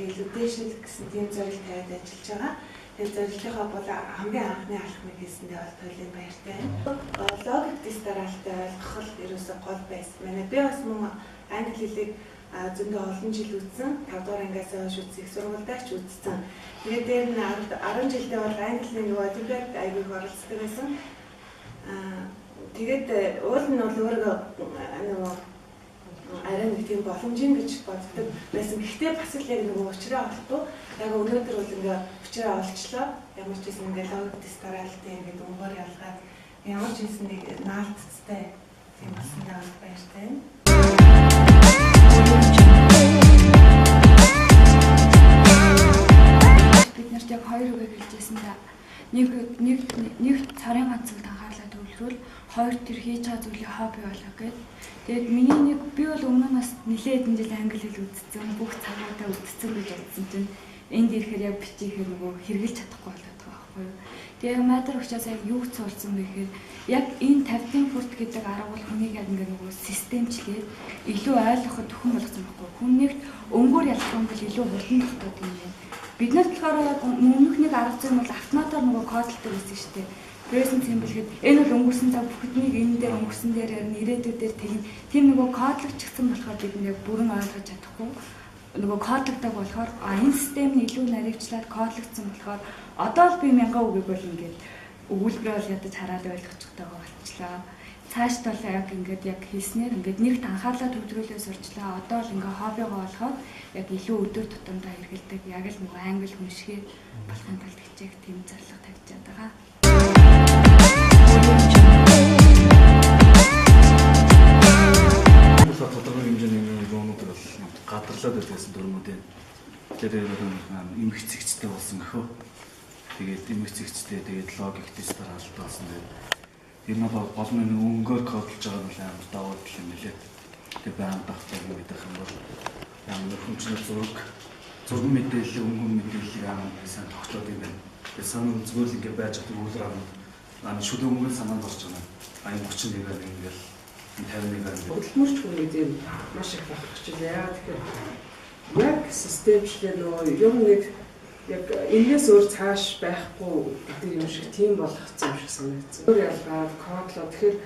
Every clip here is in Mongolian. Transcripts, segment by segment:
rehabilitation гэсэн тийм зорилт тавиад ажиллаж байгаа. Тэгээд зорилтынхаа бол хамгийн анхны алхмыг хийсэндээ бол туйлын баяртай. Логик дистаралтай ойлгох л ерөөсөө гол байсан. Манай би бас мөн англи хэлийг зөндөө олон жил үзсэн. 5 дугаар ангиас хойш үзэх сургуульдаач үзсэн. Тэгээд дээр нь 10 жилдээ бол английн нөгөө олимпиад аягүй оролцдог байсан. Тэгээд уул нь бол өөрөө нөгөө арай нэг тийм боломжийн гэж боддог байсан. Гэхдээ бас л яг нөгөө учраа олдоо. Яг өнөөдөр бол ингээ учраа олчлоо. Ямар ч гэсэн ингээ логик дистаралтай ингээ өнгөөр ялгаад ямар ч гэсэн нэг наалтцтай тийм болсондоо баяртай. Бид нарт яг хоёр үгээр хэлжсэн та нэг царын ганц зүйлд анхаарлаа төвлөрүүл хоёр тэр хийж байгаа зүйлийг хобби болгох гэдэг. Тэгээд миний би бол өмнө нь бас нэлээд хэдэн жил англи хэл үзсэн, бүх цагуудаа үзсэн гэж бодсон чинь энд ирэхээр яг бичээхээр нөгөө хэрэгжилж чадахгүй болоод байгаа байхгүй юу. Тэгээд яг мадар учраас яг юу ч сурсан бэ гэхээр яг энэ 50-ын фурт гэдэг арга бол хүнийг яг ингээ нөгөө системчлээд илүү ойлгоход төхөн болгосон байхгүй юу. Хүнийг өнгөөр ялах юм бол илүү хурдан тогтдог юм байна. Бид нарт болохоор өмнөх нэг арга зүйн бол автоматар нөгөө кодлдог байсан шүү дээ. Present simple гэхэд энэ бол өнгөрсөн цаг бүхнийг энэ дээр өнгөрсөн дээр ирээдүйдээр тэгнэ. Тийм нөгөө кодлогчсон болохоор бид нэг бүрэн ойлгож чадахгүй. Нөгөө кодлогдог болохоор энэ систем нь илүү наривчлаад кодлогдсон болохоор одоо л би 1000 үгийг бол ингээд өгүүлбэрээ бол ядаж хараад ойлгочихдаг болчихлоо. Цаашд бол яг ингээд яг хийснээр ингээд нэгт анхаарлаа төвлөрүүлээ сурчлаа. Одоо л ингээд хоббигоо болгоод яг илүү өдөр тутамдаа хэрэгэлдэг. Яг л нөгөө англи хүн шиг болохын тулд хичээх тийм зорилго тавьчихад байгаа. Тодорхой хэмжээний зоонууд бол гадарлаад байсан дөрмүүдээ. Тэгэхээр эмх цэгцтэй болсон гэхөө. Тэгээд эмх цэгцтэй тэгээд логик тестээр алдсан. Тэр нь бол гол нь өнгөөр кодлж байгаа нь амар давуу тал юм лээ. Тэгээд баян давтал мэдэх юм бол ямар хүнчлэг зураг мэдээлэл өнгөн мэдээлэл ямар сайн тогтоод юм байна. Тэгээд санаа зүгээр л ингэ байж чаддаг үгээр аа шүлэг өнгөн санаанд орж байгаа. Аян 31-аар ингээл 51-аар. Хөдөлмөрч хүмүүс юм маш их багчил. Яагаад тэгэхээр яг системчлээ нөгөө юм нэг яг энэс өөр цааш байхгүй гэдэг юм шиг тийм болгоцсон юм шиг санагдсан. Өөр ялгаад кодлоо тэгэхээр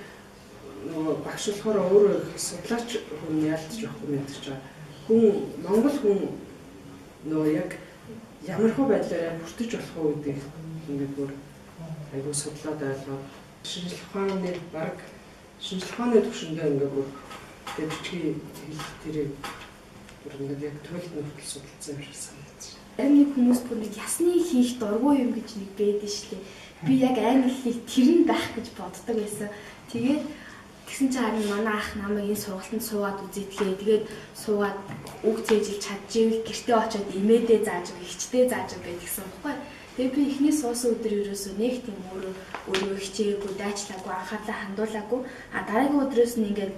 нөгөө багш болохоор өөрөө судлаач хүн ялдаж явахгүй мэдчих чаа. Хүн Монгол хүн нөгөө яг ямар хөө байдлаар бүртэж болох уу гэдэг ингээд бүр айгуу судлаад ойлгоод шинжлэх ухааны баг шинжлэх ухааны төвшөндөө ингээд бүр бичгийн хэл тэрийг бүр ингээд яг туйлд нөхцөл судалсан юм шиг санагдсан. Харин нэг хүмүүс бүр нэг ясны хийх дургүй юм гэж нэг байдаг шүү дээ. Би яг англи хэлийг тэр нь байх гэж боддог байсан. Тэгээд тэгсэн чинь харин манай ах намайг энэ сургалтанд суугаад үзээдгээ. Тэгээд суугаад үг цээжил чадчихвэл гэртээ очиод имэдээ зааж өг, хичдээ зааж өг гэдгийгсэн баггүй. Тэгээд би эхний суусан өдөр ерөөсөө нэг тийм өөрөө хичээгээгүй, дайчлаагүй, анхаарлаа хандуулаагүй. Дараагийн өдрөөс нь ингээд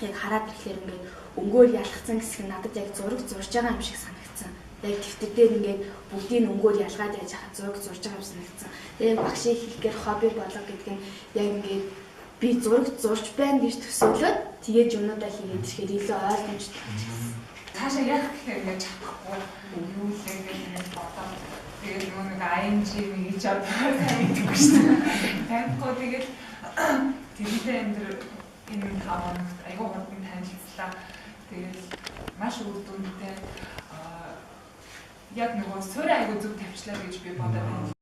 яг хараад ирэхээр ингээд өнгөөр ялгцсан хэсэг надад яг зураг зурж байгаа юм шиг санагдсан. Яг дэвтэр дээр ингээд бүгдийг өнгөөр ялгаад яаж хахад зураг зурж байгаа юм санагдсан. Тэгээд багшийн хэлгээр хобби болго гэдэг нь яг ингээд би зураг зурж байна гэж төсөөлөөд тэгээд юмудаа хийгээд ирэхээр илүү ойлгомжтой болчихсон. Цаашаа яг гэхээр яаж чадахгүй юу л ингэж бодоод тэгээд нэг ING гэж бодоод байдаг шүү дээ. Таймгүй тэгээд тэрийдээ энэ хаваа айгуу хурдан танилцлаа. Тэгээд маш үр дүнтэй яг нөгөө суурь айгуу зүг тавьчлаа гэж би бодоод байна.